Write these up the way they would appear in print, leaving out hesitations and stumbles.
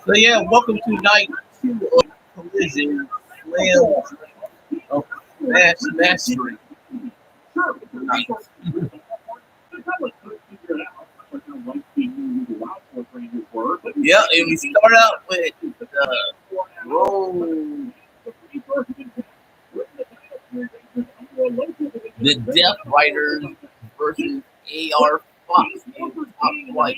So yeah, welcome to night two of Collision Slams of Mass Mastery. Night. Yeah, and we start out with the Death Riders versus AR Fox in Top Flight.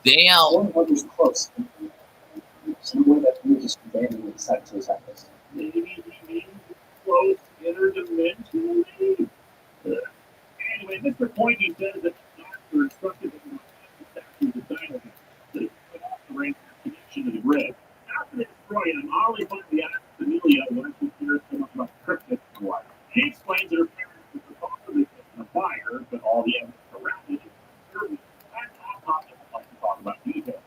Damn. One was close. Some way that we just randomly decided to attack us. Maybe he means close interdimensionally. Anyway, Mr. Pointy says that the doctor instructed him to statue the dynamo that put off the range connection to the grid. After they destroy him, Ollie finally asks Amelia when she hears so much about cryptids and what. She explains that her parents were supposedly in a fire, but all the evidence around it is disturbing. And not possible like to talk about details.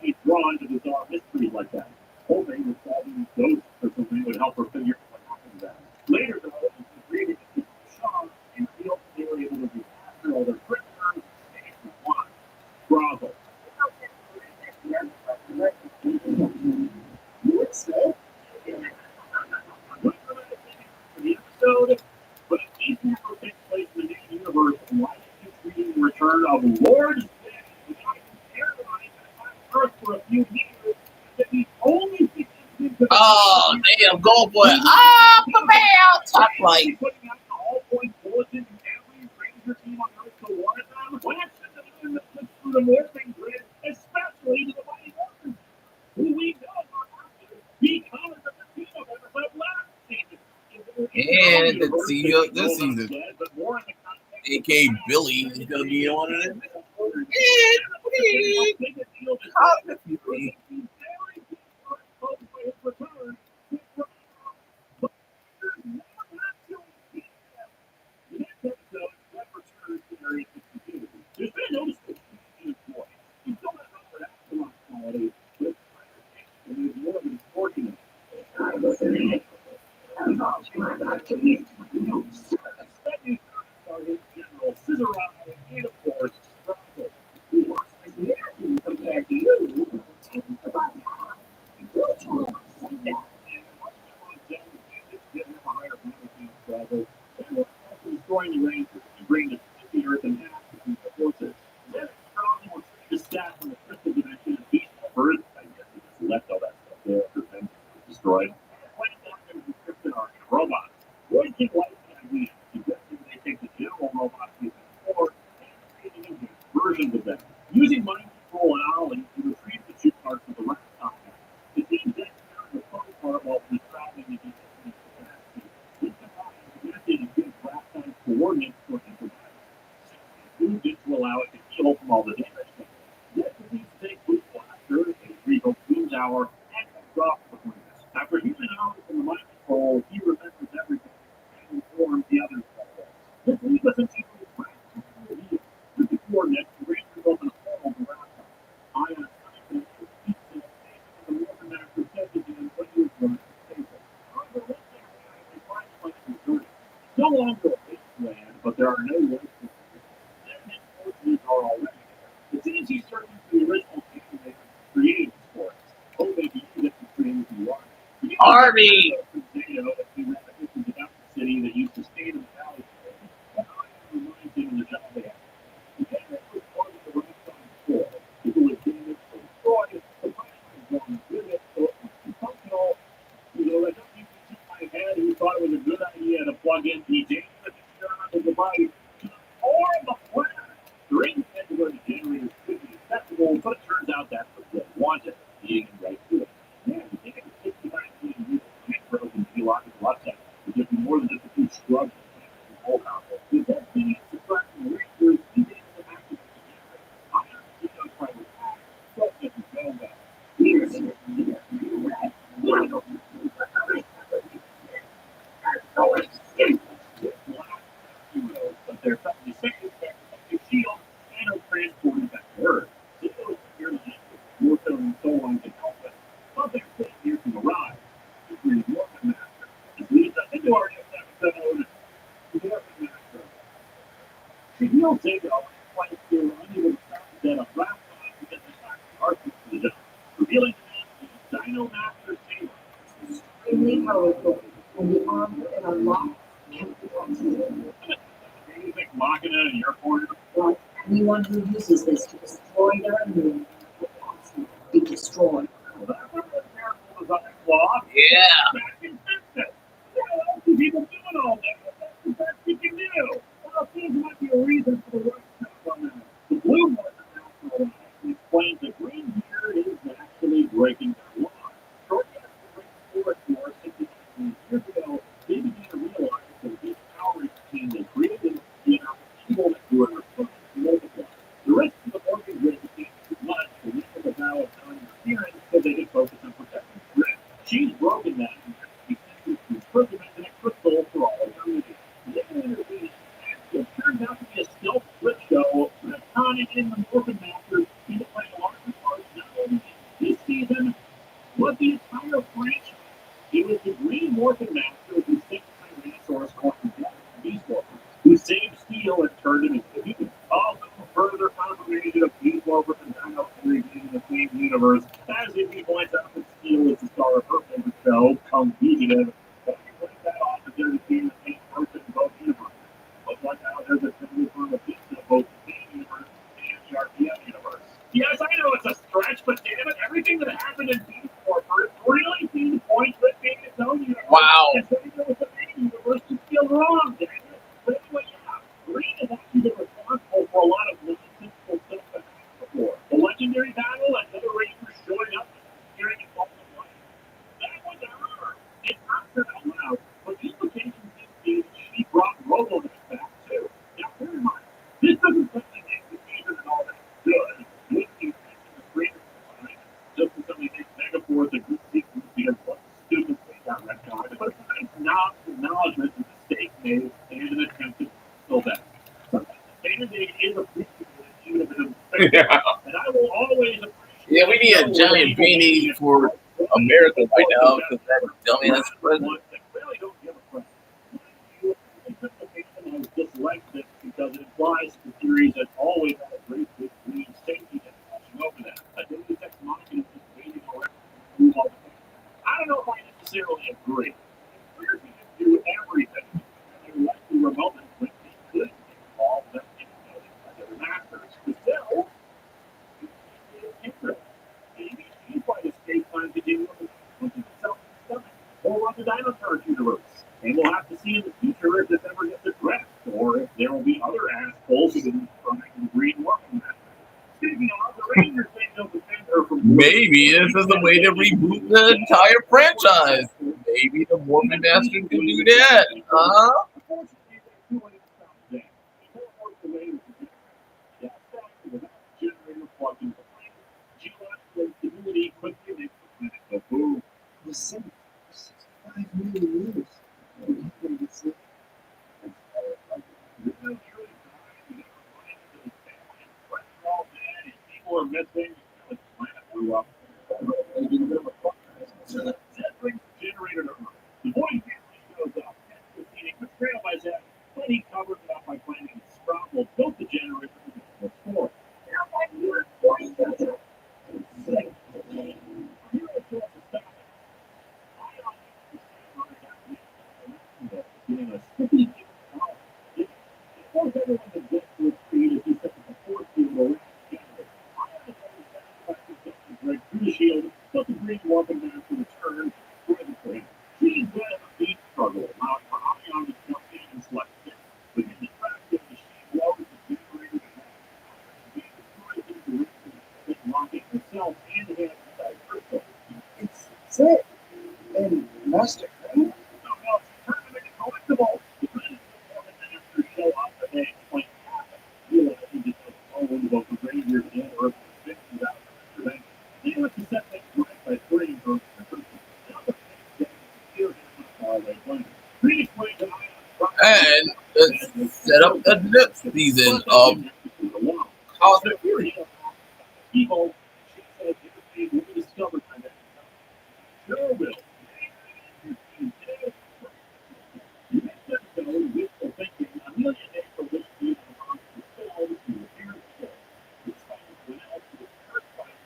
She's drawn to bizarre mysteries like that, hoping that solving ghosts or something would help her figure out what happened to them. Later, though, she's reading to Sean and feels they were able to recapture all their prisoners and one. Bravo. You would say? The episode, but these people take place in the main universe, and why should you read the return of Lord Smith, which I can paralyze Earth for a few years, that the only thing Oh, damn, go for it. Ah, prepare. Top Flight. putting out the all-point bulletin and every Ranger team on Earth to warn them? Well, that's just something that puts through the morphing grid, especially to the Mighty Morphers, who we know are active because of the team of episode last season. And the CEO this season, But more in the context aka Billy, is going to be on it. Using mind control and Ollie to retrieve the two parts of the laptop. The team then found the phone part while describing the distance capacity. This combined connected and gives laptop coordinates for informatics. Moved it to allow it to heal from all the damage. Yet the team take with blaster, a Rico Queen's Hour, and a drop between us. After human hours from the mind control, he remembers everything and informs the others. This leaves us into practice with the coordinates to raise the open hole of the laptop. I am confident that the pizza and the Mormon master said to him when he was going to save it. However, one thing I find quite concerning. It's no longer a wasteland, but there are no wastes. Their forces are already there. It seems he's turning to the original team they created the sport. Hope they can use it to create what you want. Harvey. City that used to stay in the valley. And I reminds him of the job they had. The camera was part of the right side floor. People would damage or destroy it, but I was going with it, so it plug in the dangerous experimental device or the plan. During the where the generators could be acceptable, but it turns out that's what they wanted, being right to it. Yeah, you think it's 69 million users broken geological upset would give you more than just a few shrugs and whole concept. With that being subtracting the research, you need to activate the generator. I'm not sure if I would act, but if you go back. But they're something effective shield and are transported back to Earth. This goes fairly easy. More so than so long can help us. But they're still here to arrive. This is Morton Master. This leads us into our next episode. The Morton Master. The heel taker always fights through unable to stop the dead of last time because the shock arches to the jump, revealing to them the Dino Master Saber. Extremely powerful, and the armor and unlock can't be activated. Like Machina in your corner. But anyone who uses this to destroy their enemy will constantly be destroyed. Well, that's a really careful design flaw. Yeah. Back in business. What else do people doing all day? That's the best we can do. Well, there might be a reason for the right stuff on that. The blue one actually explains that green here is actually breaking their law. Shortly after the Great War 69 years ago, they began to realize that these power exchange they created evil that do it response to multiply. The rest of the organization became too much to leave the battle of non-interference so they could focus on protecting the grid. She's broken that and has to be sent to imprisonment in a crystal for all eternity. The intervention actually turned out to be a stealth flip show with Iconic in the Morphin Masters into playing a larger part not only this season, but the entire franchise. It was the Green Morphin Master who sent Tyrannosaurus Corpus death to Beast Morphin, who saved Steel and turned him into the human. Also, further confirmation of Beast Morphin and Dino being in the same universe, as if he points out that Steel is the star of her favorite show, Come Fugitive. But he points that off as they're the same person in both universes. But like how there's a similar form of Beast in both the same universe and the RPM universe. Yes, I know it's a stretch, but damn it, everything that happened in Beast Morphin really seems points with being its own universe. Wow. And saying there was a main universe to feel wrong, damn it. But anyway, yeah, Green has actually been responsible for a lot of nonsensical stuff that happened before. The legendary battle and other rangers showing up and appearing in multiple ways. That was her. It's not said out loud, but the implications seem to be that she brought Robo back too. Now, bear in mind, this doesn't suddenly make the season and all that good. With the intention of creative design, just as somebody thinks Megaforce a good sequence because what stupid thing got retconned, but it's not acknowledgement of the mistake made and an attempt to fill that. Sometimes the day-to-day is appreciated even if it's Yeah. and I will always appreciate. Yeah, we need a giant beanie for America right now because that dumbass president. Really don't give a crap. The interpretation of dislike this because it implies the series has always had a great big green safety net watching over that. A daily text machina is just waiting around to move all the time. I don't know if I necessarily agree. It's weird to just do everything. And they're likely remotely when they could get involved in anything by their masters. But still, it's interesting. Maybe she's quite a space-time continuum punching itself in the stomach. Or run the dinosaur universe. And we'll have to see in the future if this ever gets addressed, or if there will be other assholes who can try to breed Morphin Master. Speaking of the Rangers, they don't defend her from. Maybe this is the way to reboot the entire franchise. Maybe the Mormon Master can do that. Huh? Unfortunately, they're too late to stop that. They can't work the way with the generator. Yeah, exactly. Without the generator plugged into the planet, geological stability quickly makes the planet go boom. The same for 65 million years. We have been the same. There's no truly time. You never find it to the family. Friends are all dead, and people are missing. The planet blew up. That brings the generator to Earth. The boy family shows up. Proceeding betrayal by Zed, but he covers it up by planning a sprout will build the generator to the floor. Getting a sticky it forced everyone to get to its feet as he set the force field around the generator. I break through the shield, but the green Morphin Master returns for the frame. She's been a beat struggle, allowing for Ion to jump That's it. And Master Green? No, no, she turned them into collectibles. The Green Woman after show up and they explain what happened. Realizing because all about the Rangers and Earth was 50 out of the They were to set things right by spreading her members. Now the next day, here is the Green explained that And let's set up the next season of Cosmic Fury. People, she said, it will be discovered by that. Sure will. You may said so, wishful thinking, a million days for which you have to sell to appear before. It's like when else to the first fight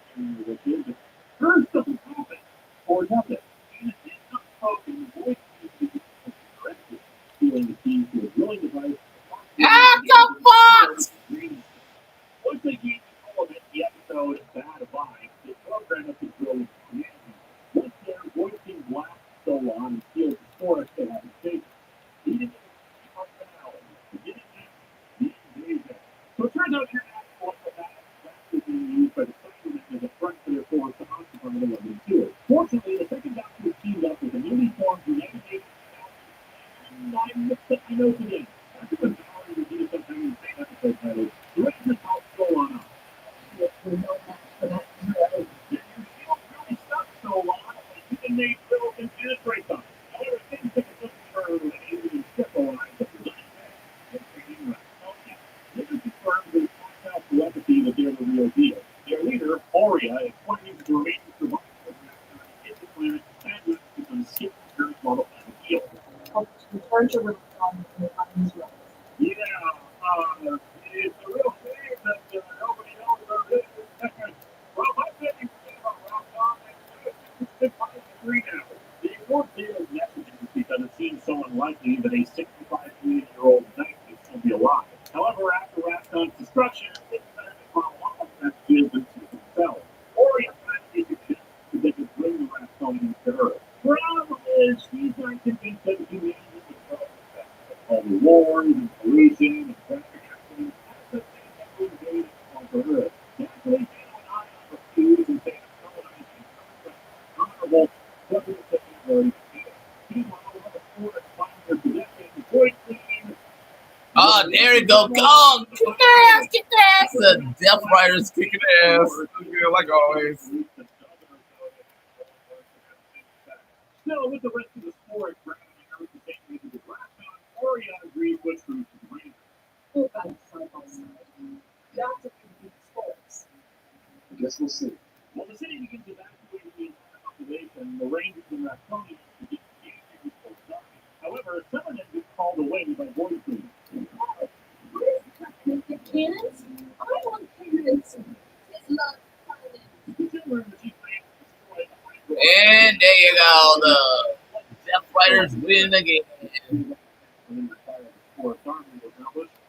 which is it. Hers doesn't happen, or nothing. And it did not talk in the voice to be corrected, feeling the key to a drilling device. Fox! Once they gave all of it, the episode Bad Vibes, the program of the drill was created. Once their voicing black solo on and steals the forest they had to take. He didn't keep up the knowledge. He didn't need that. So it turns out you're asking what the that's being used by the Cybermen as a front for their force to occupy the London sewer. Fortunately, the second doctor was teamed up with a newly formed United Nations and I mixed up my notes again. After the power to do something in the same episode title, the rest of the house go on up. We're no match for that drill. Your shield really stuck so long, you can make little confused break on. However, things take a different turn when the alien ship arrives at the United Nations. This is confirmed with contact telepathy that they're the real deal. Their leader, Aurea, explains the remaining survivors of the hit the planet and lives to become skip the model and heal. Return to Rick from the Israel. Yeah, it's a real shame that nobody knows about this. Well, my favorite thing about Rock is it's 5-3 now. They ignored Dale's messages because it seems so unlikely that a 65 million-year-old knight could still be alive. However, after Raskon's destruction, it's better to follow up on messages than to themselves. Aurea plans to take a ship so they could bring the Raskon into her. Problem is, she's not convinced that humanity is the problem. All the wars and pollution and traffic accidents, that's the thing that we made on the earth. Naturally, they don't eye on the food and things colonizing honorable government that we've already defeated. Meanwhile, on the forest, find their possessions, voice clean. Ah, there you go. Go! Kick their ass! Kick their ass! The Death Riders kicking ass. Yeah, like always. Still, with the rest of the sport, grabbing every thing into the Raskon, Aurea agreed which route to the Rangers. Who got side by side? That's a complete sports. I guess we'll see. While the city begins evacuating the entire population, the Rangers and Raskonians begin engaging with both sides. However, some of them get called away by voice cleaners. What is happening to cannons? I want cannons. It's not The chief man destroyed the And there you go. The Death Riders win again.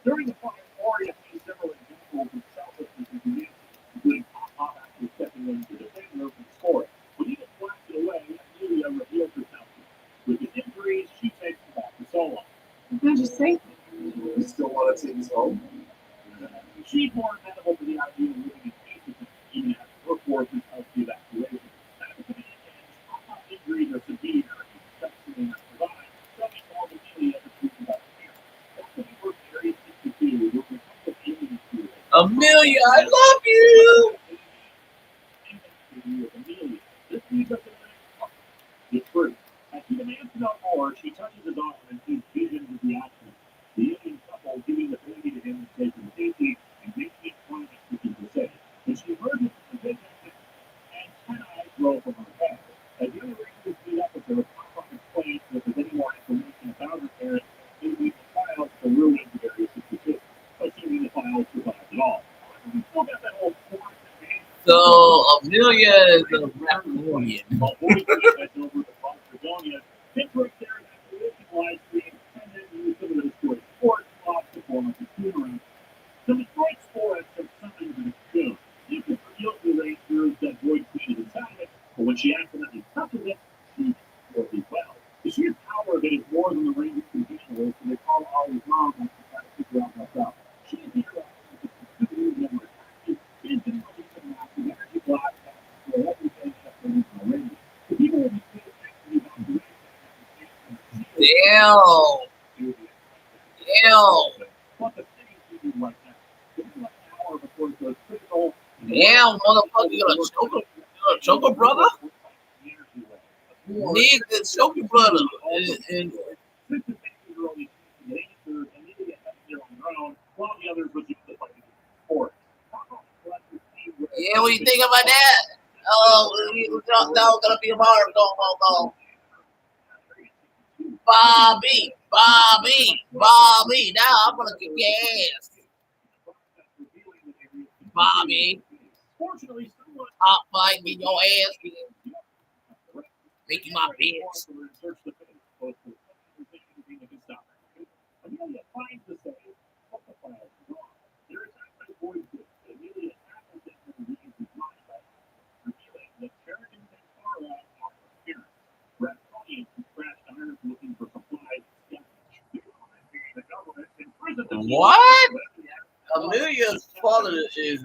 During the fight, Aurea faced several examples of selflessness and humanity, including Pop actually stepping in to defend her from the score. When he was blasted away, Amelia revealed herself. With his injuries, she takes him back to solo. How'd you say? You still want to take us home? She's more amenable to the idea of living in peace with him, even as her forces help the evacuation. At the beginning, Pop's injuries are severe, and successfully not survive. Some involve Amelia as a proof about fear. That's when he works Area 62, where we come to alien school. Amelia, I love you! Amelia. This leads us to the next part. The truth. As he demands to know more, she touches his arm and sees visions of the action. The alien couple giving the baby to him to take him safety and making it point to keep her safe. When she emerges from the vision, antennae grow from her head. As the other rangers meet up with her, Pop explains that if there's any more information about her parents, they leave the files to ruin to Area 62, assuming the files survive at all. However, we still got that whole force advantage. So, Amelia is a Raponian. While Boyd heads over to Barcelona, Pittsburgh there is activation live stream and then use some of the destroyed sports spots to form a cocoon around. The destroyed sports have summoned the cocoon. You can reveal to the Rangers that Boyd Queen is inside it, but when she accidentally touches it, she will be well. The sheer power of it is more than the Rangers can handle, so they call Ollie's mom and try to figure out what's up. She is here with the cocoon and we're attacking. She is going to release a massive energy blast that will everything except for the Rangers. The people will be Damn. Damn, motherfucker, you gonna choke a brother? Need to choke your brother. And yeah, what do you think about that? Oh, no, gonna be hard. Go. Bobby. Now I'm gonna kick your ass. Bobby. Top fight, get your ass. Make you my bitch. What? Amelia's father is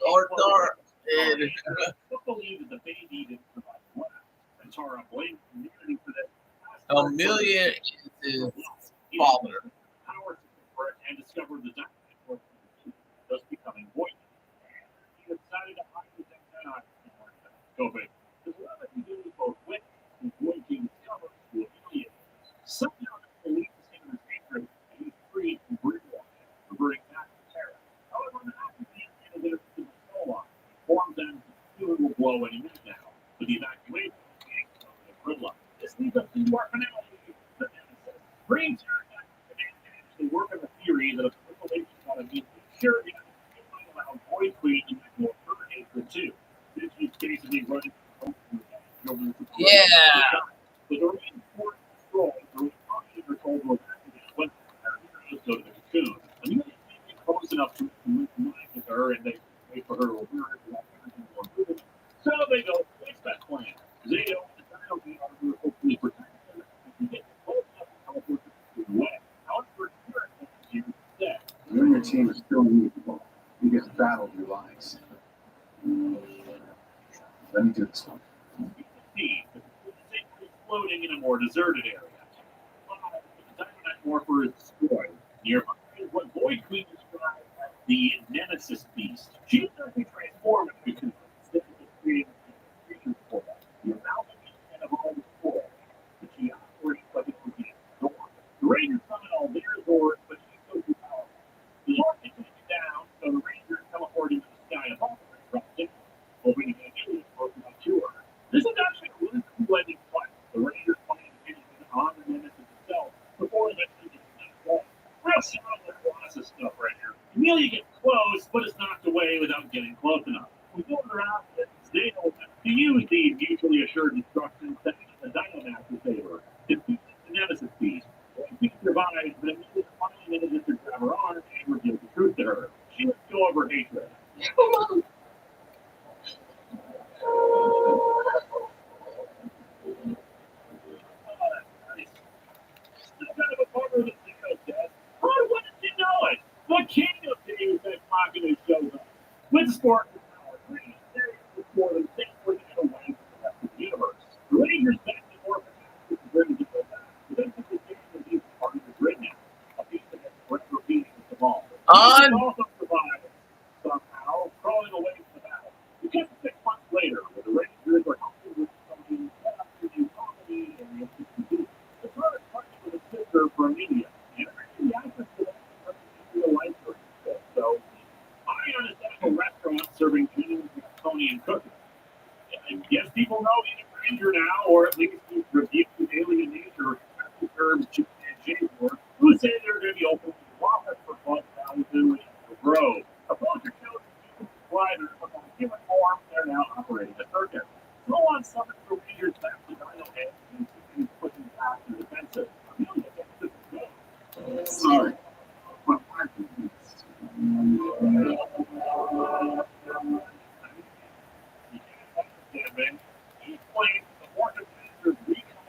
dark. And Amelia is his father. Yeah. You and your team are still needful. You get the battle of your lives. Let me do this one. Floating in a more deserted area. The Dynamite Morpher is destroyed. Nearby is what Void Queen described as the Nemesis Beast. She is certainly transformed because instead of creating a creature for that, the amalgamation of all the four, but she operates like it would be a door. The Rangers summon all their doors, but she's so too powerful. The Lord can take it down, so the Rangers teleport into the sky above her and drop down, hoping to get aliens broken up to her. This is actually a really cool ending fight. The Rangers find anything on the Nemesis itself before they get to that wall. Real solid process stuff right here. Amelia gets close, but is knocked away without getting close enough. We go around and they know to use these mutually assured instructions that the Dynamax's favor. Defeat the Nemesis Beast. She survives, but Amelia finally manages to grab her arm and reveals the truth to her. She lets go of her hatred. Why didn't you know it? The king of days that Castagnoli shows up. With sport and power, Green series is more than six for the away from the rest of the universe. The Rangers back to more to bring the goal back. But then the game of these part of the grid now. A piece of it worth repeating the ball. Also survived somehow, crawling away from the battle. We get 6 months later, where the Rangers are helping with something set up to do comedy and the MCC. The third is partly with a sister for media. And actually, the access to that is real life for it. So, Ion is at a restaurant serving beans, Tony, and cookies. And yes, people know he's a Ranger now, or at least he's rebuked his alien nature, the terms Chip and Jaymore, who say they're going to be open to profit for Club Value and for Grove. A bunch of chosen providers, but on human form, they're now operating a circus. No one summons the Rangers back to Dino Head and continues pushing back to the defensive. Amelia gets to the goal. Sorry. But I think it's... He's playing the Mortos recon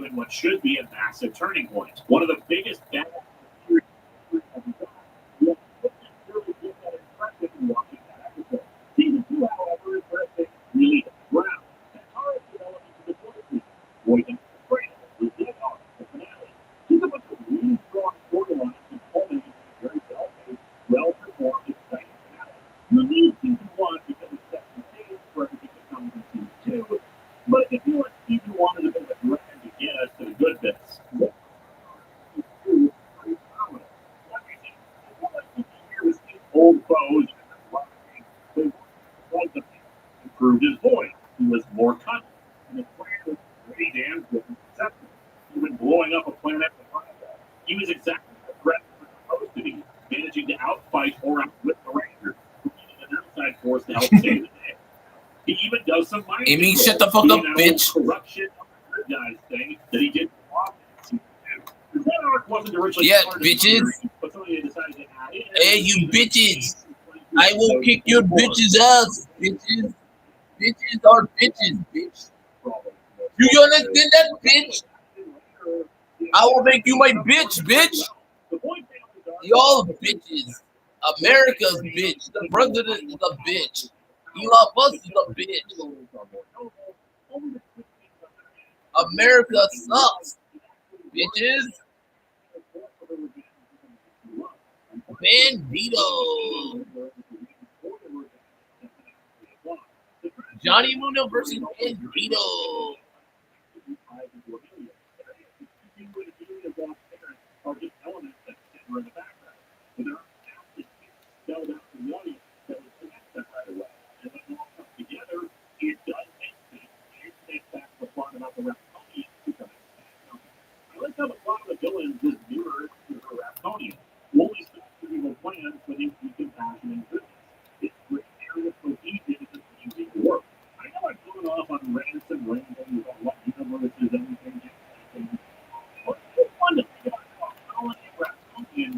in what should be a massive turning point. One of the biggest battles of the series really get that impressive in watching that episode. Season 2, however, is where things really hit the ground. And Tara's development to the point voicing the trail with dead on the finale. She's a bunch of really strong storylines and culminating in a very well-paced, well-performed, exciting finale. You need season 1 because it sets the stage for everything that comes in season 2. But if you want season 1 is a bit of a drag to get us to the good bits, old foes improved his voice. He was more cunning, and his plan was pretty damn good and successful. Even blowing up a planet with fireball. He was exactly the threat he was supposed to be, managing to outfight or outwit the Rangers, who needed an outside force to help save the day. He even does some mind Amy, control, shut the fuck doing up, that bitch. old corruption of the good guys thing that he did often in season 2. That arc wasn't originally Yeah, part of the bitches. series, but somebody decided to add in. Hey, you bitches. I will kick your bitches' ass, bitches. Bitches are bitches, bitch. Do you understand that, bitch? I will make you my bitch, bitch. Y'all bitches. America's bitch. The president is a bitch. Elon Musk is a bitch. America sucks, bitches. Bandido. Johnny Mundo versus Bandido. I like how the plot of the villains is mirrored to her Raptonian. Only stops to evil plans, but in compassion and goodness. It's great narrative cohesion is easy to work. I know I'm going off on rants and rambles about what universe is everything. But it's fun to think about how Colin and Raptonian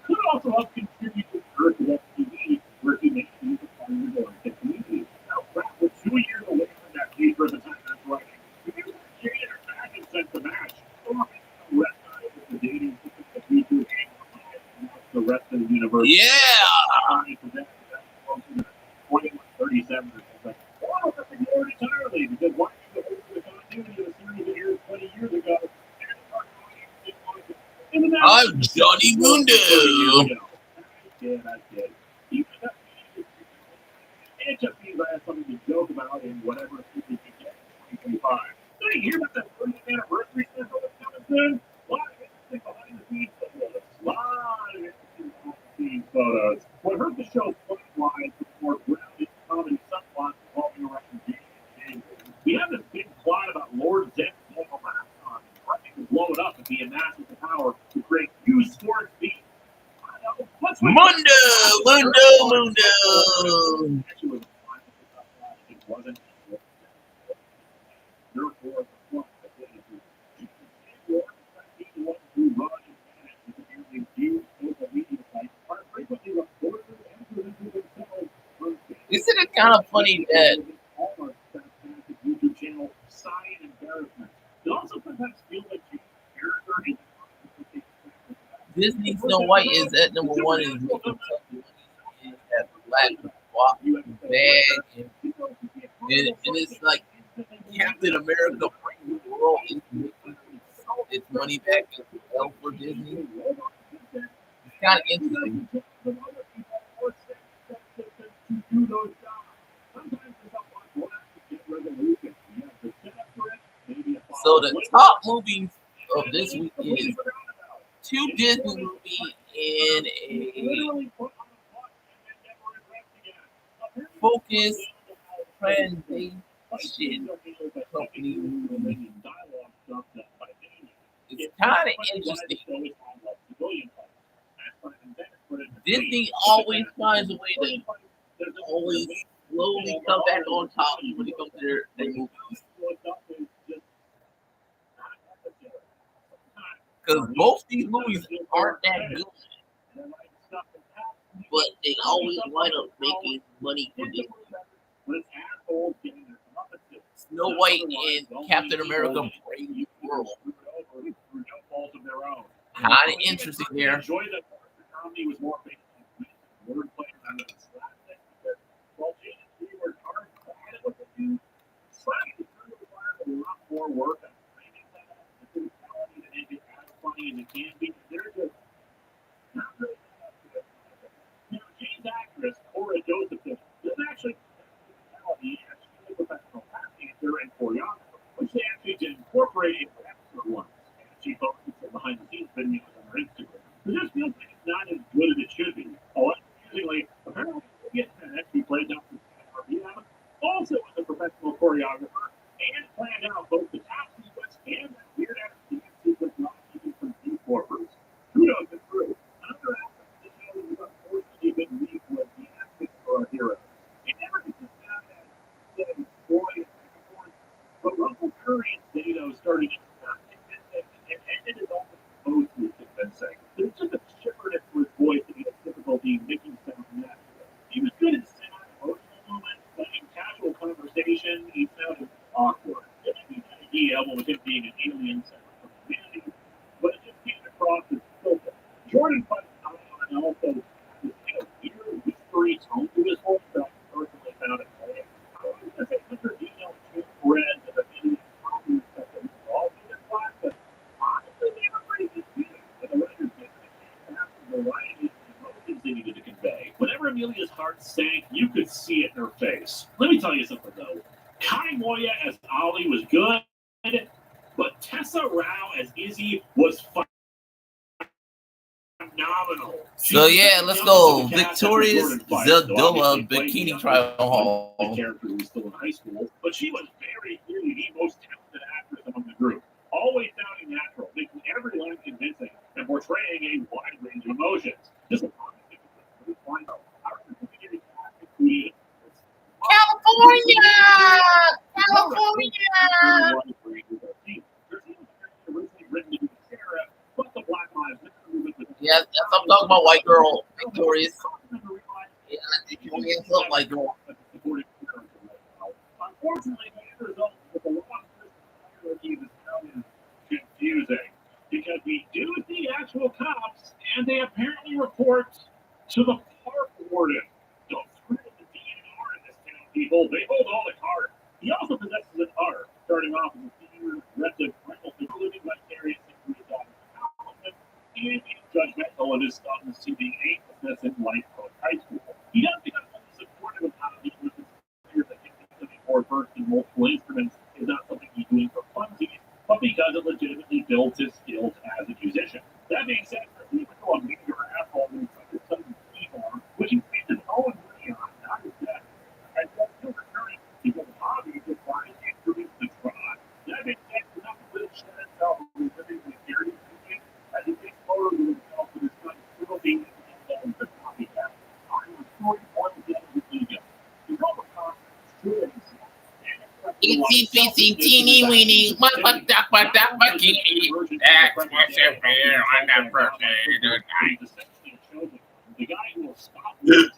could also help contribute to Earth TV, where humanity is a part of the Dralístico community. Now, Pratt was 2 years away from that paper at the time of his writing. If you were created or back and sent the match, the rest of the universe. Yeah. 37 or something. Well, that's ignored entirely because why do you go the continuity of a series that aired 20 years ago? I'm Johnny Mundo. Yeah, that's it. It just means I have something to joke about in whatever we can get in 2025. Did you hear about that 30th anniversary special that's coming soon? Live behind the scenes photos. Photos. What hurt the show plot-wise was more grounded comedy subplots revolving around James. We have this big plot about Lord Zed's local marathon, threatening to blow it up if he amasses the power to create huge sports beats. Mundo. It wasn't. Therefore, the plot Isn't it kind of funny that YouTube channel sigh and embarrassment? It also sometimes feels like character is Disney Snow White is at number one is making tough money in that black walk bag, and it's like Captain America bringing the world is making its money back as well for Disney. It's kind of interesting. So the top movies of this week is 2 Disney movies and a Focus Translation Company movie. It's kind of interesting. Disney always finds a way to always slowly come back on top when it comes to their movies. Because both these movies aren't that good, but they always wind up making money for Disney. Snow White and Captain America Brave New World highly interesting there. Enjoy the comedy was more based on wordplay rather than slapstick. Because while Jason Stewart are bad at what they do, slapstick requires a lot more work on framing that, the physicality to make it as funny as it can be. They're just not really enough to it. Jane's actress, Cora Josephson, does actually physicality as she's a professional tap dancer and choreographer, which they actually did incorporate into episode 1. And she posted some behind the scenes videos on her Instagram. It just feels like it's not as good as it should be. Amusingly, apparently, she played Dr. RBM, also was a professional choreographer, and planned out both the tap sequence and that weird ass dance sequence not even from G-Corpers. Kudos to crew. Another aspect of the show that was unfortunately a bit weak was the aspect for our heroes. It never gets as bad as, say, Boy and Megaforce, but Russell Curry and Zato started to not convincing and ended as almost mostly convincing. There's just a chipperness to his voice that he has difficulty making sound natural. He was good in sad, emotional moments, but in casual conversation, he sounded awkward. It may be an idea with him being an alien separate from humanity, but it just came across as filter. Jordan Putt's on and also has this kind of weird, whispery tone to his voice that I personally found annoying. I was going to say Hunter Dino and Jim Perez and the alien comedy stuff that was involved in this class, but honestly, they were pretty good too. And the writers did a fantastic variety of emotions they needed to convey. Whenever Amelia's heart sank, you could see it in her face. Let me tell you something though. Kai Moya as Ollie was good, but Tessa Rao as Izzy was phenomenal. So yeah, let's go. Victorious Zeldova Bikini Trial Hall. The character who was still in high school, but she was very clearly the most talented actress among the group. Always sounding natural, making every line convincing, and portraying a wide range of emotions. Just a California! California! Yeah, that's what I'm talking about, white girl. Victorious. Yeah, you only insult white girl. Unfortunately, the end result with the loss of hierarchy is confusing because we do see actual cops and they apparently report to the park warden. Don't screw with the DNR in this town, people. They hold all the cards. He also possesses an art, starting off as a senior aggressive rental for living vicariously through his daughter's accomplishment and being judgmental of his son's seeming aimlessness in life post high school. He does become fully supportive of how he was clear that becoming more versed in multiple instruments is not something he's doing for funsies, but because it legitimately builds his skills as a musician. That being said, for him to go a major asshole when he took his son's keyboard, which he spent his own money on, not his debt, and that's still recurring because the hobby just buys instruments to try. That being said, enough of this shit itself is living in a serious music as he takes photos of himself with his son's little being and the copycat. I'm a story one day with ego. He's also constantly shooting himself. Itsy bitsy teeny weeny bikini. That's what's up here on that birthday tonight. The guy who will stop him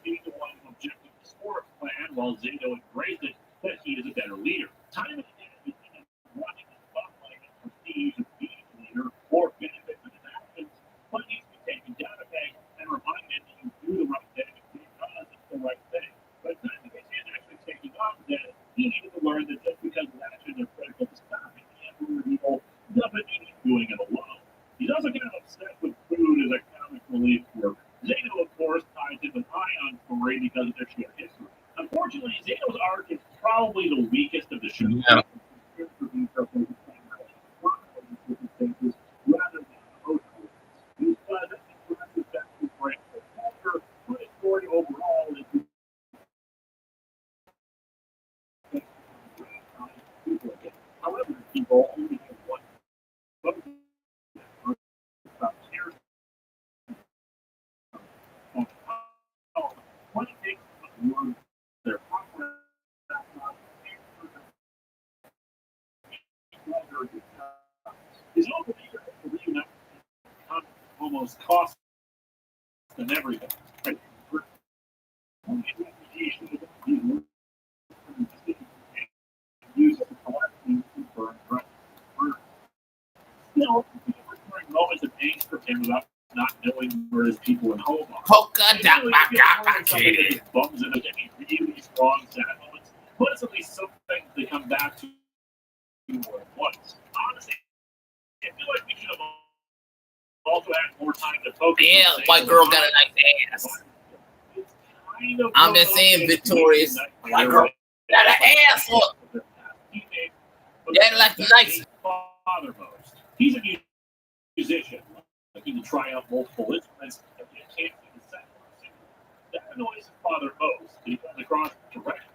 being the one who objected to the sports plan while Zato embraced it that he is a better leader. Time and again, we see him running the spotlight and prestige of being a leader or benefit from his actions, but needs to be taken down a peg and reminded that you do the right thing because it's the right thing. But it's not because he's actually taking on that. He needed to learn that just because his actions are critical to stopping the emperor evil doesn't mean he's doing it alone. He's also kind of obsessed with food as a comic relief work. Zato, of course, ties him with Ion Story because of their shared history. Unfortunately, Zato's arc is probably the weakest of the show. Yeah. Rather than emotional. He's pleasant and aggressive that he breaks the culture, but his story overall is however, people only have one vote. What it takes to learn their is also the reunite almost cost them everything. Right? Use it to collect things and burn. Still, recurring moments of angst for him about not knowing where his people in home are. Polka It dot really dot feels dot like something that dot. just bums into any really strong sad moments, but it's at least something they come back to more than once. Honestly, I feel like we should have also had more time to focus. Yeah, on white girl got a nice ass. It's kind of I'm just saying, Victorious. White girl got an ass. Look, yeah, like nice. Father most. He's a musician. Like he can try out multiple instruments, and he can't see the second one. That annoys his father most. He comes across directly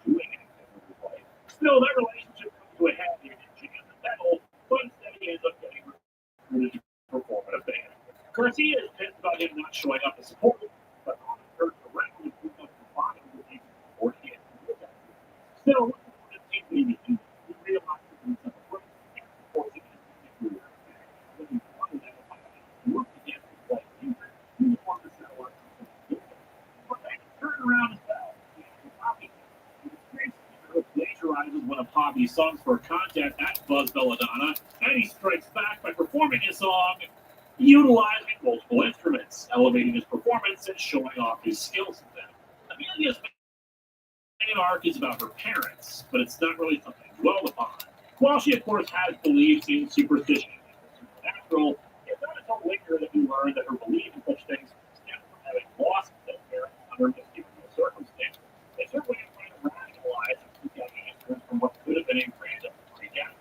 doing anything with his life. Still, that relationship comes to a head near the jam and metal, but instead he ends up getting recruited to perform at a band. Garcia is pissed about him not showing up to support him, but turns around and puts up the bottom of the support him. Still, it seems to be he realizes himself a break and supports him in his career. When he wanted that work against his life future, he wanted to settle up something different. But then turn around and fell. Plagiarizes one of Hobby's songs for a contest at Buzz Belladonna, and he strikes back by performing his song utilizing multiple instruments, elevating his performance and showing off his skills in them. Amelia's main arc is about her parents, but it's not really something to dwell upon. While she, of course, has beliefs in superstition and supernatural, it's not until later that we learn that her belief in such things stems from having lost their parents under mysterious circumstances. It's her way of trying to rationalize and seek out answers from what could have been a random freak out.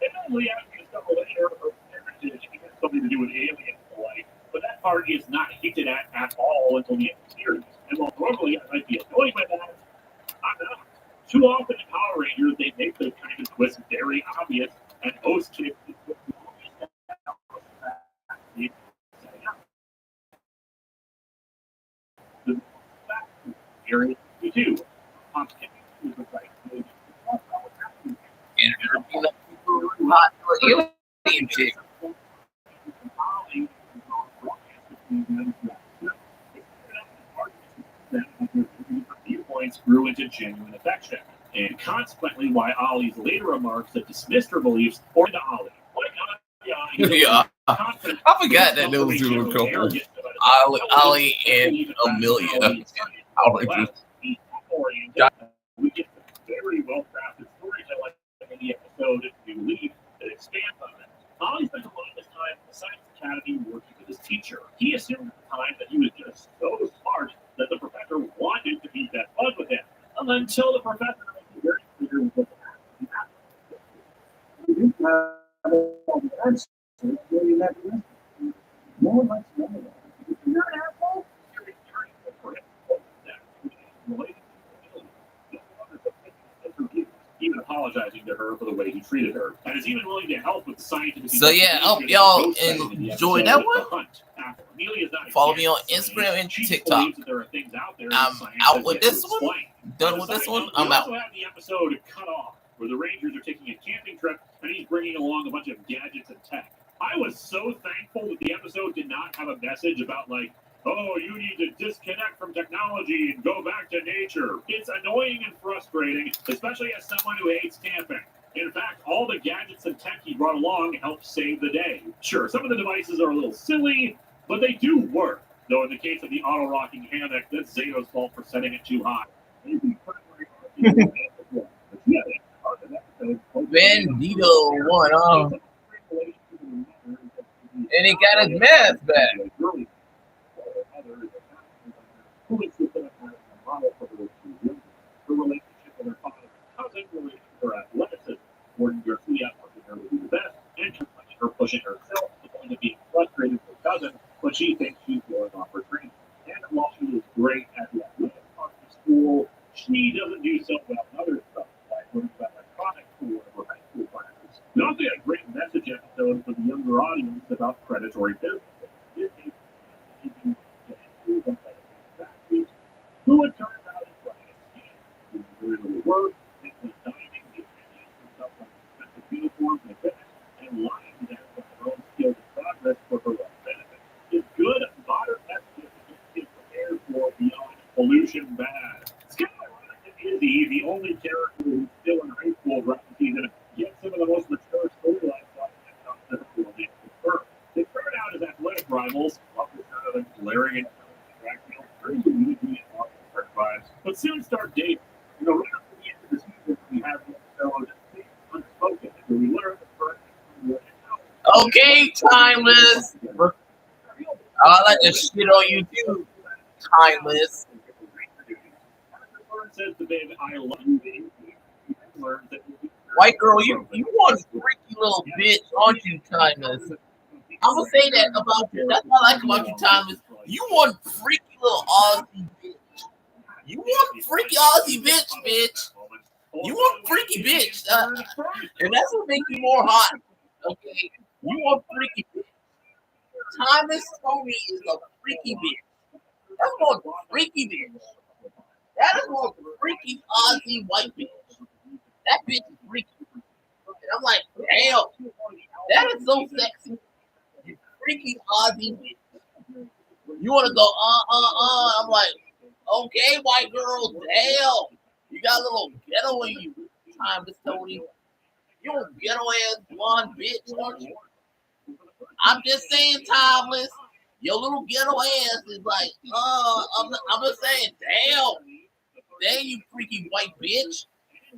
Admittedly, as we discover later, her parentage has something to do with aliens and the like, but that part is not hinted at all until the end of the series. And while normally I might be annoyed by that, I'm not. Too often in Power Rangers, they make those kind of twists very obvious, and most kids area you do. And you know, people are hot for alien chick. Viewpoints grew into genuine affection, and consequently, why Ollie's later remarks that dismissed her beliefs or to Ollie. Yeah, I forgot that there was a couple. Ollie and Amelia. We get the very well crafted storytelling in the episode New Leaf that expands on it. Ollie spent a lot of his time at the Science Academy working with his teacher. He assumed at the time that he was just so smart that the professor wanted to be that fun with him. Until the professor made it very clear what actually happened. You didn't have all the answers. Well, you never listened. No one likes to know that. You're an asshole. You're returning for him. That related even apologizing to her for the way he treated her, and is even willing to help with the scientific. So yeah, I hope y'all enjoyed that one. Follow me on Instagram and TikTok. I'm out with this one. Done with this one. I'm out. We also have the episode cut off where the Rangers are taking a camping trip and he's bringing along a bunch of gadgets and tech. I was so thankful that the episode did not have a message about like, oh, you need to disconnect from technology and go back to nature. It's annoying and frustrating, especially as someone who hates camping. In fact, all the gadgets and tech he brought along helped save the day. Sure, some of the devices are a little silly, but they do work. Though in the case of the auto-rocking hammock, that's Zato's fault for setting it too high. Bandido won, and he got his mask back. Her relationship with her father and cousin related to her athleticism. Gordon Garcia pushing her to be the best, and her pushing herself to the point of being frustrated with her cousin, but she thinks she's going off her training. And while she is great at the athletic part of school, she doesn't do so well in other stuff, like learning about electronics for one of her high school classes. We also had a great message episode for the younger audience about predatory business. Who it turns out is running a scheme. Doing very little work, making diving, getting himself on expensive uniforms and equipment, and lying to them about their own skills and progress for her own benefit. It's good, modern message that is prepared for beyond pollution bad. It's kind of ironic that Izzy, the only character who's still in high school right season, gets some of the most mature storylines on the rivals, glaring at very immediate vibes. But soon start dating. Right after the end of the season, we have the episode Unspoken, where we learn the first. Okay, Timeless. I like to shit on you too, Timeless. Says the baby, I love you, baby. White girl, you one freaky little bitch, aren't you, Timeless? I'm gonna say that about you. That's what I like about you, Timeless. You one freaky little Aussie bitch. You one freaky Aussie bitch. You one freaky bitch. And that's what makes you more hot. Okay? You one freaky bitch. Timeless Tony is a freaky bitch. That's one freaky bitch. That is one freaky Aussie white bitch. That bitch is freaky. And I'm like, damn, that is so sexy. You freaky Aussie bitch. You want to go, I'm like, okay, white girl, damn. You got a little ghetto in you, Timeless Tony. You a ghetto ass blonde bitch, aren't you? I'm just saying, Timeless. Your little ghetto ass is like, I'm just saying, damn. Damn, you freaky white bitch.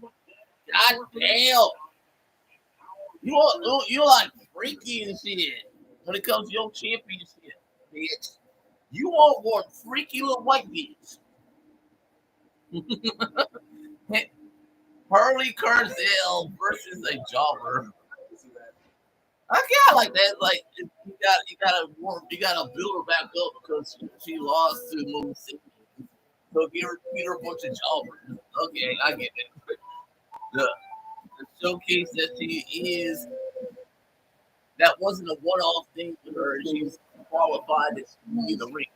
God damn. You're like freaky and shit when it comes to your championship, bitch. You want one freaky little white bitch. Harley Cameron versus a jobber. I kind of like that. Like you gotta build her back up because she lost to Moon City. So give her a bunch of jobbers. Okay, I get it. The showcase that she is, that wasn't a one-off thing for her. She's qualified to be in the ring.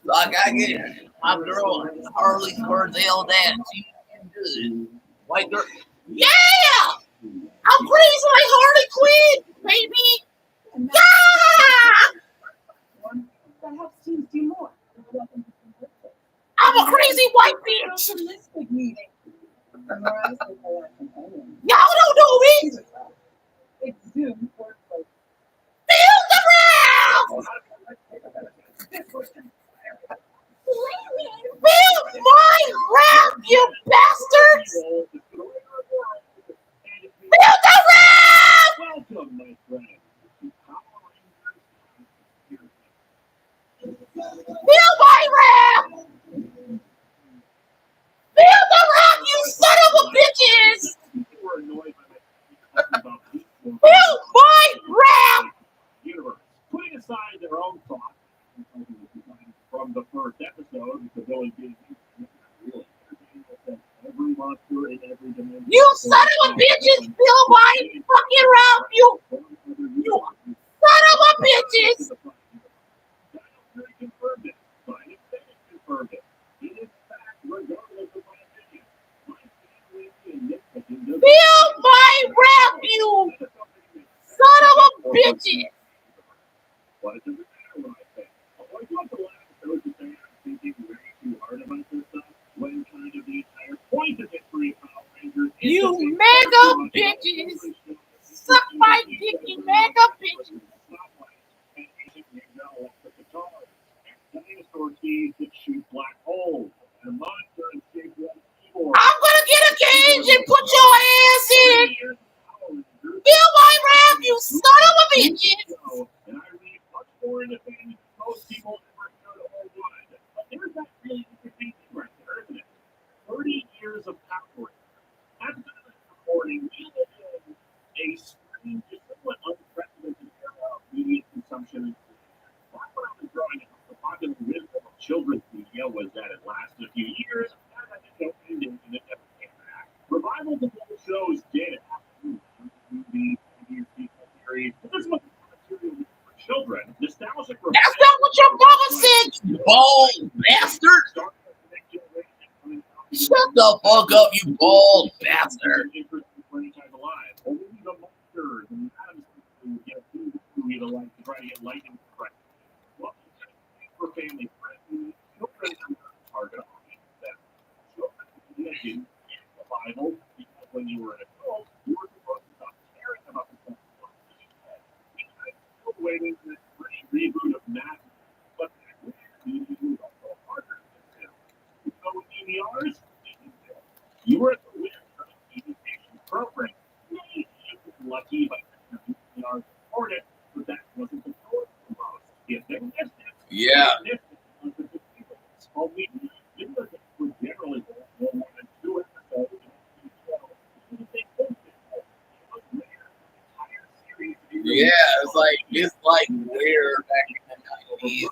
Like I get it. My girl Harley Cameron that she's good. White girl, yeah. I'm crazy like Harley Quinn, baby. Yeah. That helps teams do more. I'm a crazy white bitch. Dralístico meeting. Y'all don't know me. It's Zoom workplace. Build the round. Build my round, you bastards. Build the round. Welcome, my friend. Build my round. Build the round, you son of a bitches. Build my round. Universe, putting aside their own thoughts from the first episode, the villain being every monster in every dimension. You son of a bitches, build my fucking round, you son of a bitches. Confirmed it. Science confirmed it. It is fact, regardless of my opinion. Build my round, you son of a bitches. What does it matter what I think? I want to laugh at those who say I'm thinking way too hard about this stuff when kind of the entire point of history of Power Rangers. You mega bitches. Suck my dick, you mega bitches. Dinosaur keys that shoot black holes. And a monster in shape like keyboard. I'm gonna get a cage and put your ass in. Build my round, you son of a bitches. And I read much more independent than most people ever should or would. But there's that really interesting thing right there, isn't it? 30 years of Power Rangers. After this recording, we live in a strange, somewhat unprecedented era of media consumption. Back when I was growing up, the popular wisdom of children's media was that it lasted a few years, and that it ended and it never came back. Revivals of old shows did happen. Movies, series, but this was material for children. Nostalgic. That's not what your mama said, you bald bastard. Shut the fuck up, you bald bastard. Try to get lightning correct. Well, for family friendly, children target that children the Bible, because when you were an adult, you were supposed to stop caring about the stuff. Waiting Yeah. Yeah, it's like where back in the 90s.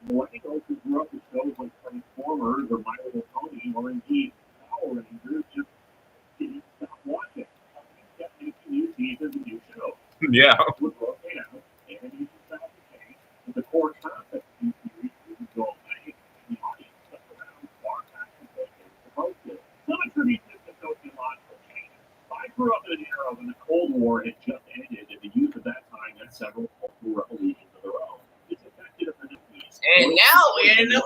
Millennials who grew up with shows like Transformers or My Little Pony or indeed Power Rangers just didn't stop watching. Kept making new seasons and new shows. Yeah. Would rotate out, animation style would change, but the core concept of these series wouldn't go away, and the audience stuck around far past the way they were supposed to. Some attribute this to sociological change. I grew up in an era when the Cold War had just ended, and the youth at that time had several cultural revolutions of their own. It's affected the East. And now we're in the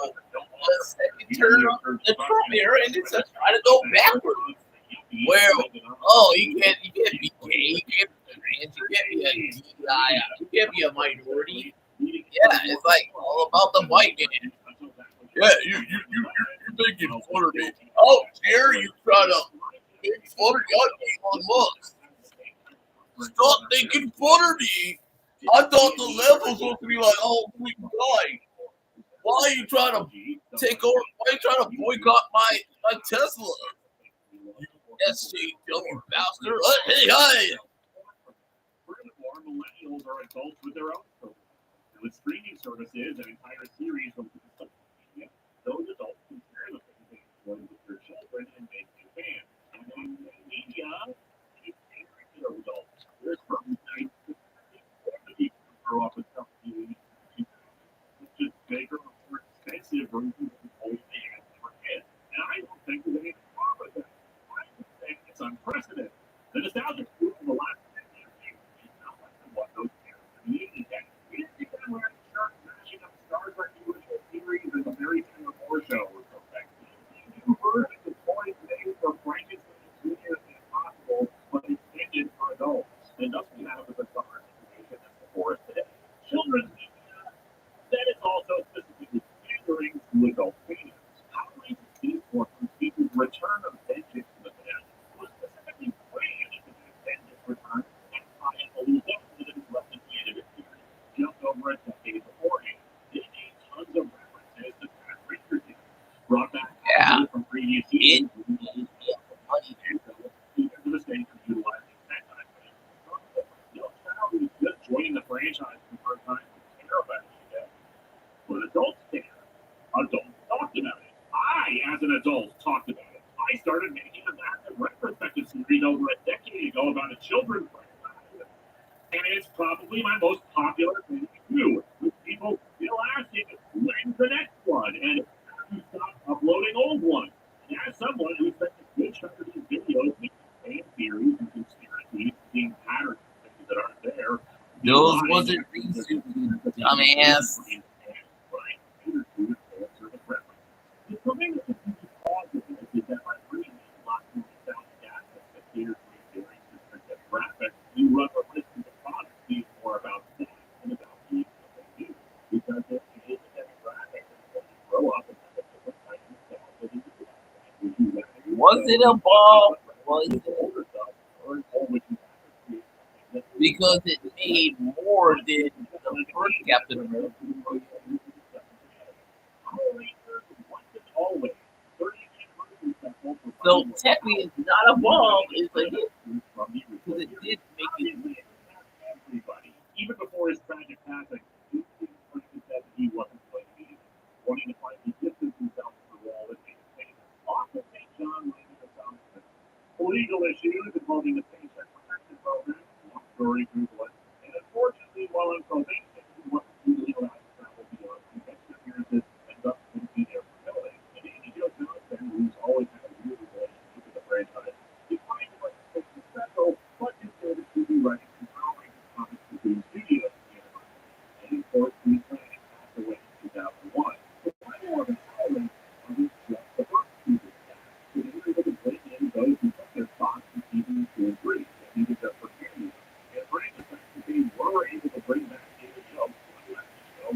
second term of the Trump era, and it's trying to go backwards. Where, you can't be gay, you can't be trans, you can't be a DI, you can't be a minority. Yeah, it's like all about the white man. Yeah, you're making fun of me. Oh, dare you try to make fun of young looks. Stop making fun of me. I thought the level's supposed to be like, oh, sweet guy. Why are you trying to take over? Why are you trying to boycott my Tesla? You SJW bastard. Hey. Furthermore, millennials are adults with their own children. With streaming services and entire series of social media, those adults can share the things they enjoy with their children and make new fans. And then media is regular adults. There's probably nice people who grow up with stuff which is bigger or more expensive versions of the old man for kids. And I don't think there's anything wrong with that. I think it's unprecedented. The nostalgic proof of the last 10 years is not like what those characters needed. We didn't see them wearing shirts matching up Star Trek original series and the Mary Taylor Moore show or something. New version of toys made for Frankenstein Jr. is impossible, but intended for adults. And thus we have the bizarre situation that's before us today. Children's media that is also specifically pandering to adult fans. How do these forms feature return of vengeance to the fans was specifically branded to defend this return and tie up a loose end that is left at the end of its series just over a decade beforehand. They made tons of references to past Ranger series, brought back from previous seasons, because the mistake of utilizing that time. No child who's just joining the franchise for the first time would care about it. But adults care. Adults talked about it. I, as an adult, talked about it. I started making a massive retrospective series over a decade ago about a children's franchise. And it's probably my most popular thing to do, with people still asking, when's the next one? And how do you stop uploading old ones? And as someone who spent a good chunk of these videos making fan theories and conspiracies, seeing patterns of things that aren't there, Those wasn't reasons, dumbass. The tremendous cause of this is that by bringing in lots of nostalgic aspects that cater to a very specific demographic, you run the risk of the product being more about that than about being what they do. Because there is a demographic that's going to grow up and have a different kind of nostalgia. Was it a ball? Was it because it made more than the first Captain America? So technically, it's not a ball. It's a hit because it did make it. Even before his tragic passing, he said that he wasn't going to be wanting to finally distance himself from the role that made him famous. Often St. John landed a thousand legal issues involving the paycheck protection program, long story Google it. And unfortunately, while on probation, he wasn't legally allowed to travel beyond convention appearances and thus couldn't be there for filming. And Andy Johnson, who's always had a weird relationship with the franchise, declined to participate in the special, but considered to be writing and drawing comics for the studios. And of course, he passed away in 2001. The final of the Howling was just the first season. So they were able to bring in those who took their spots in seasons 2 and 3. They needed their opportunity. And for the fact that they were able to bring back David Jones, who left the show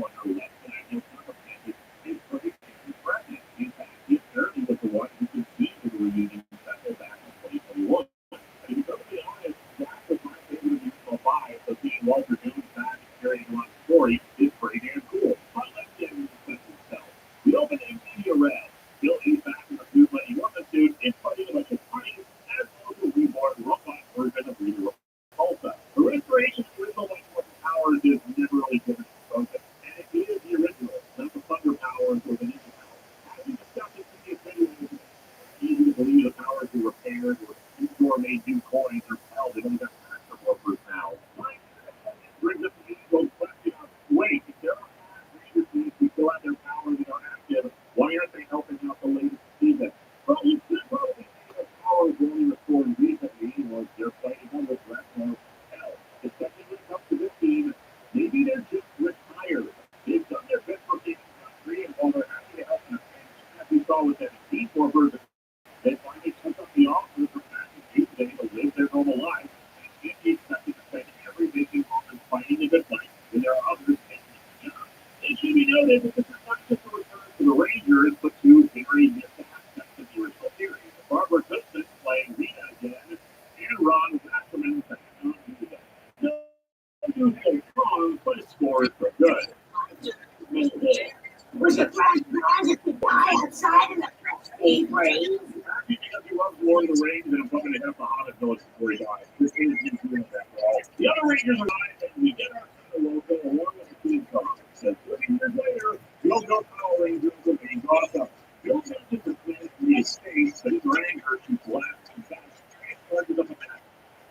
floor of the ring, then I'm probably going to hit up the Hobbit Village before he dies. This is his doing that all. The other Rangers are not, and we get our logo along with the team car. So 30 years later, Bill goes Power Rangers and he draws up. Bill takes it to the estate, but his Ranger shoots left and fast transfers up the back.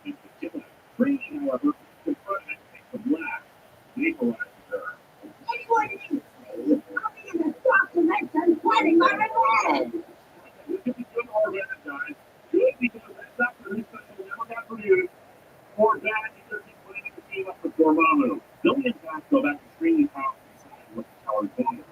In particular, Brady, however, confronted and takes the black. Vaporizes her. Anyone needs me? I'll be in the box and let them planning my revenge. This could be good or bad, guys. Good because that's not for this special never got produced. Or bad because he's planning to team up with Dormammu. Billy and Pat go back to screaming out inside what the tower's doing.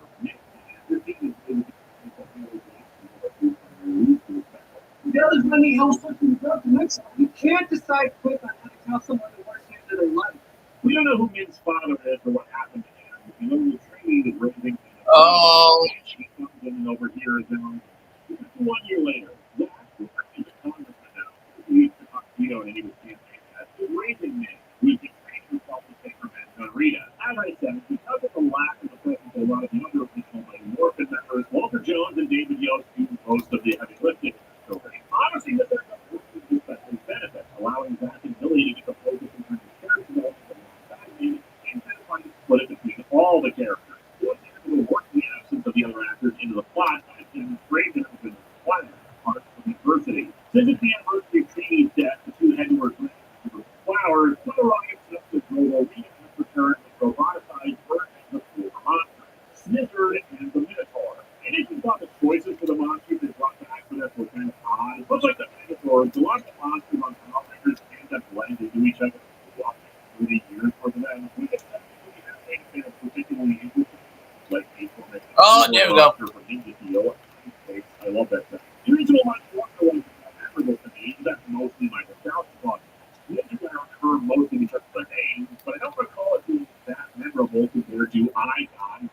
There's many else looking up the next time. You can't decide quick on how to tell someone the worst end of their life. We don't know who Min's father is or what happened to him. We know the tree is raising. Oh. She comes in and overhears him. 1 year later, Zach, who is a congressman now, who used to talk to Tito and he was campaigning as the raising man, who is trained himself to take her man to Rita. As I said, because of the lack of the presence of a lot of younger people like Morton members, Walter Jones and David Yost do most of the heavy lifting. So, honestly, this ends up working to especially benefit, allowing Zach and Billy to get the focus in terms of character development and find split it between all the characters. One thing will work the absence of the other actors into the plot by demonstrating them as required part of adversity. Since it's the anniversary of Trinity's death, the two head to her flowers, put a rocket up to Drogo, Rita has returned with roboticized versions of four monsters, Snizzard and the Minotaur. And if you thought the choices for the monsters they brought back for this were kind of odd, much like the Minotaurs, the lot of the monsters on Power Rangers end up blending into each other for 30 years for them. We get that. Particularly interesting. Like Oh, there we go. I love that thing. The original Monty Walker one is memorable to me. That's mostly my nostalgia fun. The internet I remember mostly because of the names, but I don't recall it being that memorable compared to Icon.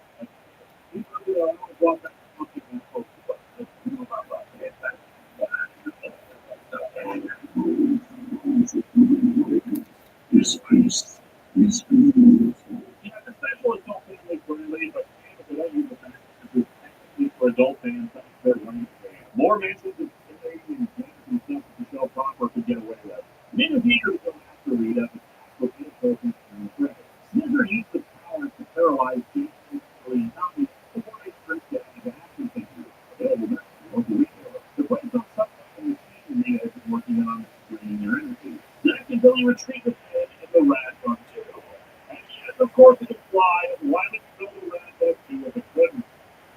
This place is beautiful. Yeah, the special adult family friendly, but I don't use the fact that it's technically for adult fans, not for running fans. More mentions of today and games and stuff that Michelle Proper could get away with. Many theaters don't have to read up with the person in the credit. Snizzer used the power to paralyze James Lee Tommy before they stripped down his action figures. Available now from local retailers. The place on something the machine has been working on bringing their energy. Zach and Billy retreat the head and the rat on two. And yes, of course, it can fly. Why would you build a rat that two if it couldn't?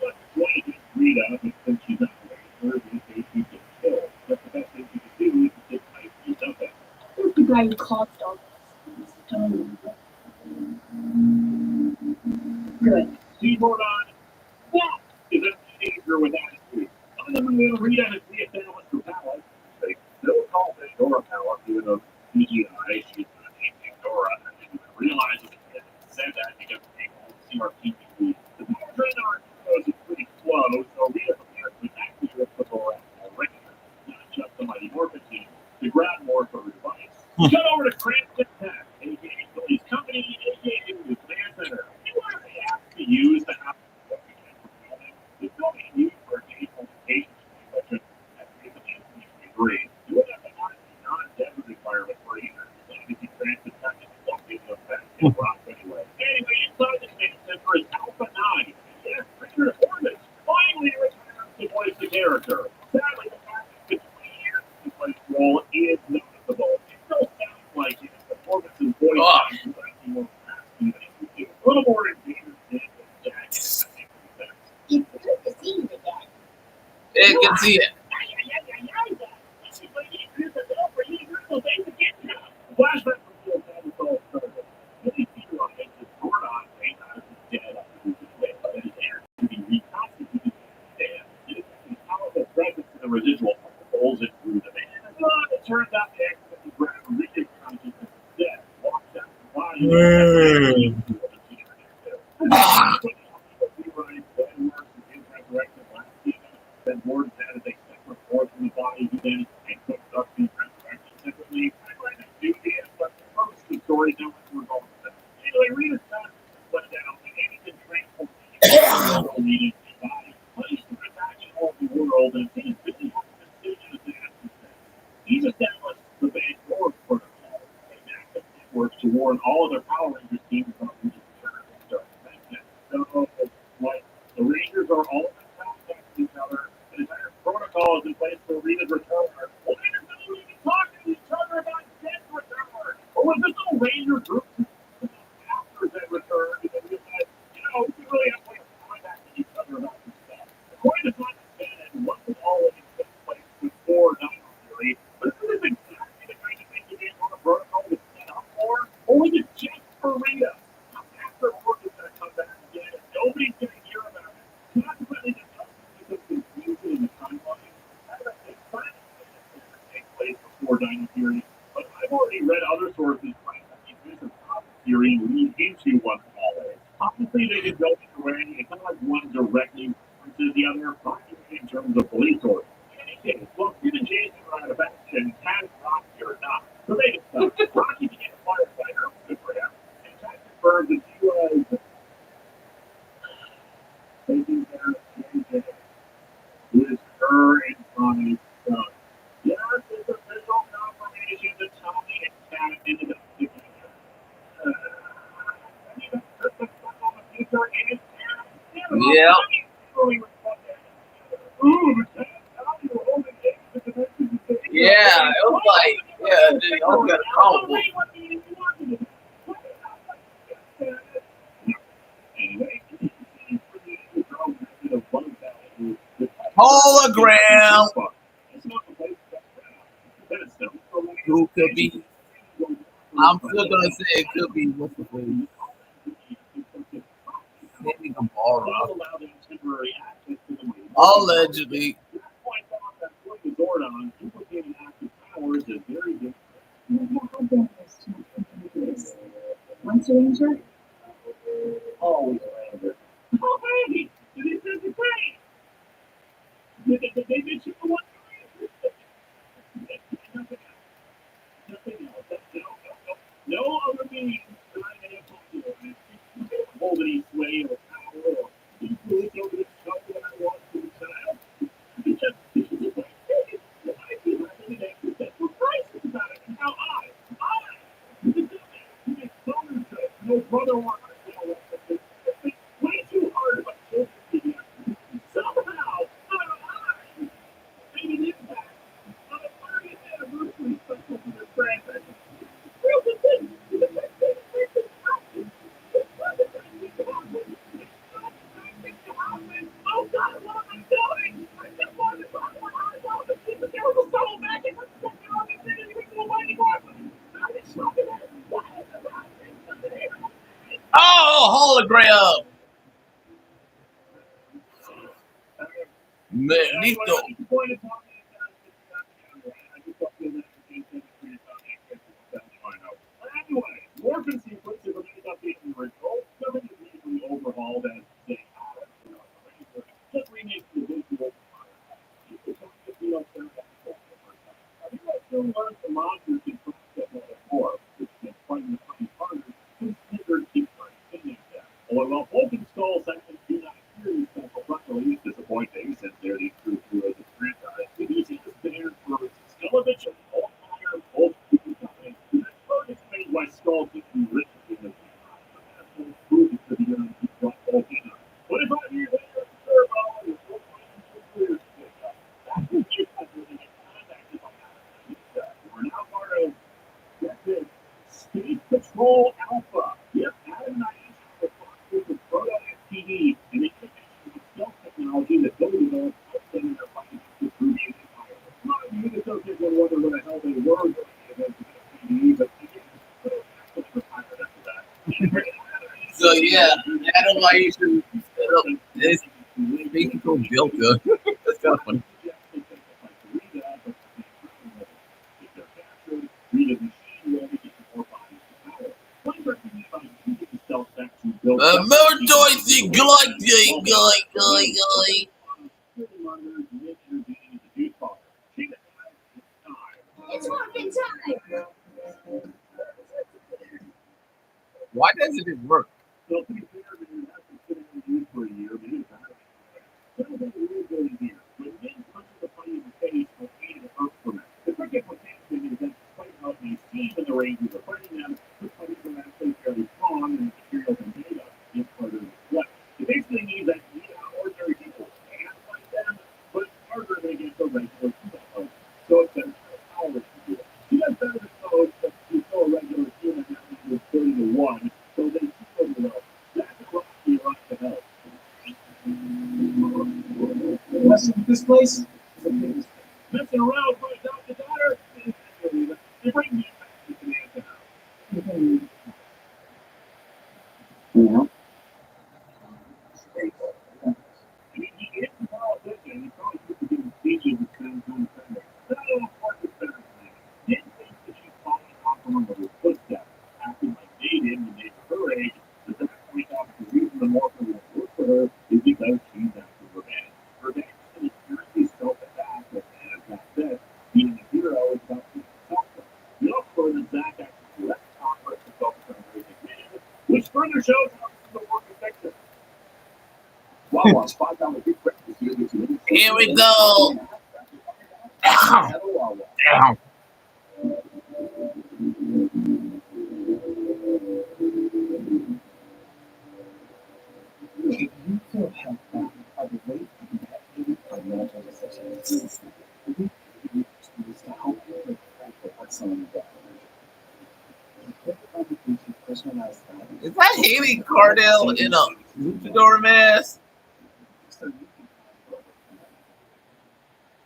But why just read up and since she's not ready for in case you get killed? That's the best thing you can do is to get nice and something. Who's the guy who caused all this? Stone. Good. Keyboard on. That is a teenager with attitude. Other than the Rita has reestablished her power, they still call Pandora power, even though CGI, she's not named Pandora, and they didn't realize that they said that because people see our TV. The power train on our heroes is pretty slow, so Rita prepares to actually rip the door out of the Ranger, not just the Mighty Morphin team, to grab more for her device. Cut over to Crampton Tech, a.k.a. Billy's company, a.k.a. the Command Center. You want to have to use the house. The building used for occasional vacation such as agree. You would have to have a non-desert environment for either. So if you transit touch it, don't give you a back in rock anyway. Anyway, inside the Command Center is Alpha 9. Yes, Richard Horvitz finally returns to voice the character. Sadly, the fact that it's 20 years since his role is noticeable. It still sounds like it. The Horvitz's voice is slightly more raspy than it used to. A little more invasive than Jack. It's good to see you again. They can see it. Flashback from the old time is all started. Billy Peter on it is Gordon saying that he's dead after losing weight, but his hair to be reconstituted dead. It is a powerful presence in the residual holes it through the man. It turns out the accident grabbed rigid consciousness instead. Walks out the body. Then Gordon had a separate force from the body. He then and cooked up the resurrection separately. I might not do this, but most of the stories don't resolve them. Anyway, Rita's time went down to anything transformed needed a body, punished for attacking all the world, and his Billy has a decision to ask himself. before, and all of their Power Rangers teams are going to return. So, like, the Rangers are all in contact with each other. The entire protocol is in place for Rita's return. Well, they just don't even talk to each other about Zed's return. Or was this little Ranger group after Zed returned and then realized, we really have to contact with each other about this stuff. According to Simon Bennett, what was already in place before Dino Fury, but this is exactly the kind of thing the game on the protocol was set up for, or was it just for Rita? After Mortos is going to come back again, and nobody's going to hear about it. Consequently, the some confusion in the timeline. I don't think Simon Bennett take place before Dino Fury, but I've already read other sources claim that these visions of Fury lead into one another. Obviously, they could go either way. It's not like one directly references the other, in terms of police source. In any case, well, Sid and Jason are out of action. Had Rocky or not. So they decide. Rocky became a firefighter. Good for him. And Ted confirmed that he was taking care of JJ, who is her and Tommy's son. Yes, it's official confirmation that Tommy and Kat ended up together. Yeah. Yeah, it was like, yeah, dude, y'all got a combo. Hologram. Who could be? I'm still gonna say it could be what's the face? Maybe Gamora. Allegedly. Once you're injured, Always Ranger. Oh, baby! This is the thing! They did you the one nothing else. No other means hold any sway or power or influence over this stuff that I want to the child. It's just I feel like an existential crisis about it and how no brother or it's way too hard of a kid somehow made an impact on the 30th anniversary special for this franchise. Real good thing. Oh God, what am I doing? I just wanted to talk about how I love the thing, but there was a subtle magic. Let's go on and finish with the mighty one. I'm just talking about what is the right thing. Oh, hologram. Magneto. Anyway, Morphin sequence is updated in the original. Nothing is usually overhauled as they have. Just remake the visual. I think I still learned the monsters in concept of the core, which is quite the funny partners, considered different. Although Vulcan Skull sections do not appear in special luckily disappointing since they're the true heroes of the franchise. The DC is banned for Skelovich and all fire both companies. This part explains why Skull keeps you rich because he's not proven to be able to keep Vulcan. 25 years later, third ball is 4.2 years. That's the case that really gets contacted by that. We're now part of Space Patrol Alpha. Yep, Adam and I with Proto FTD and the innovation of stealth technology that Billy developed in their fighting with Ruby Empire. A lot of you associated with wonder what the hell they were doing against FTD, but again, retired after that. So yeah, Adam Light should set up this physical Joker. That's kind of funny. Mortos and guy. it's morphin' time. Why doesn't it work? So to be fair, it has been sitting in use for a year, but it is not. When men punch the fight in the face or aid the earth from it, the quick implication is that despite how they see in the Rangers are fighting them, the fighting from that place is a big mistake. Messing around with my adopted daughter? They bring me back to the house. Yeah. I mean, he is a politician. He probably used to give speeches and things on Sunday. But I don't know what the better thing. Didn't think that she's following off on one of his footsteps, acting like they did when they were her age. But that point out the reason the Morton will work for her is because she's after revenge. Revenge is purely self-attack, and as Zach said, being a hero is about being selfless. We also learned that Zach actually left Congress to focus on raising men, which further shows how this is a work of fiction. Wawa's $5 big breakfast here gets you Here we go. Ow. at a Wawa. Ow. You feel helped by the way you have any financial decisions. We is to help you with excellent debt. Personalized Is that Haley Cardell in a luchador mask? so you can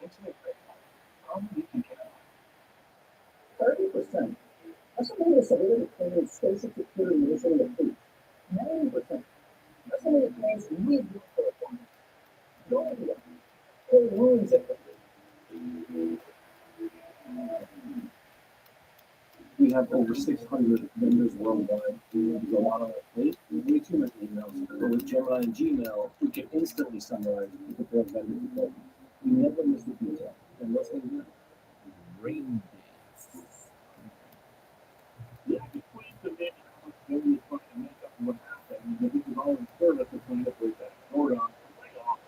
internet credit card. 30%. Estimated severity claims station security is in the fleet. 90%. Estimated claims need for a point. Go ahead. Or wounds at the We have over 600 vendors worldwide. There's a lot on our plate. Way too many emails. But with Gemini and Gmail, we can instantly summarize and prepare vendor report. We never miss a detail. And what's going to do? Rain Yeah, between the men and how much money is trying to make up what happened, and this is all in service of trying to break that sword on the way off.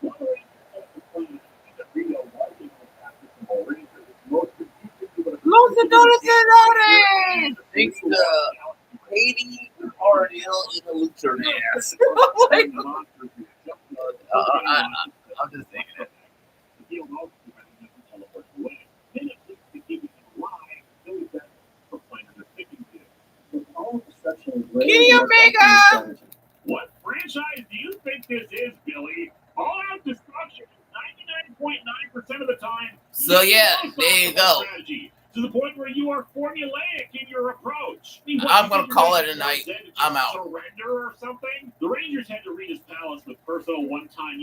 One of the Rangers has complained that Rio was able to capture some more Rangers. Most confusing, but luchadores. Thanks to Haley Cardell in a luchador mask. Like, I'm just thinking it. The field also prevented them from teleporting away. Then it leads to keeping them alive until the death of Flanders are sticking to. With all destruction, Kenny Omega! What franchise do you think this is, Billy? All out destruction is 99.9% of the time. So yeah, there you go. Strategy, to the point where you are formulaic in your approach. I mean, what, I'm gonna call it a night. said to just I'm out. Surrender or something? The Rangers had to read his palace with personal one-time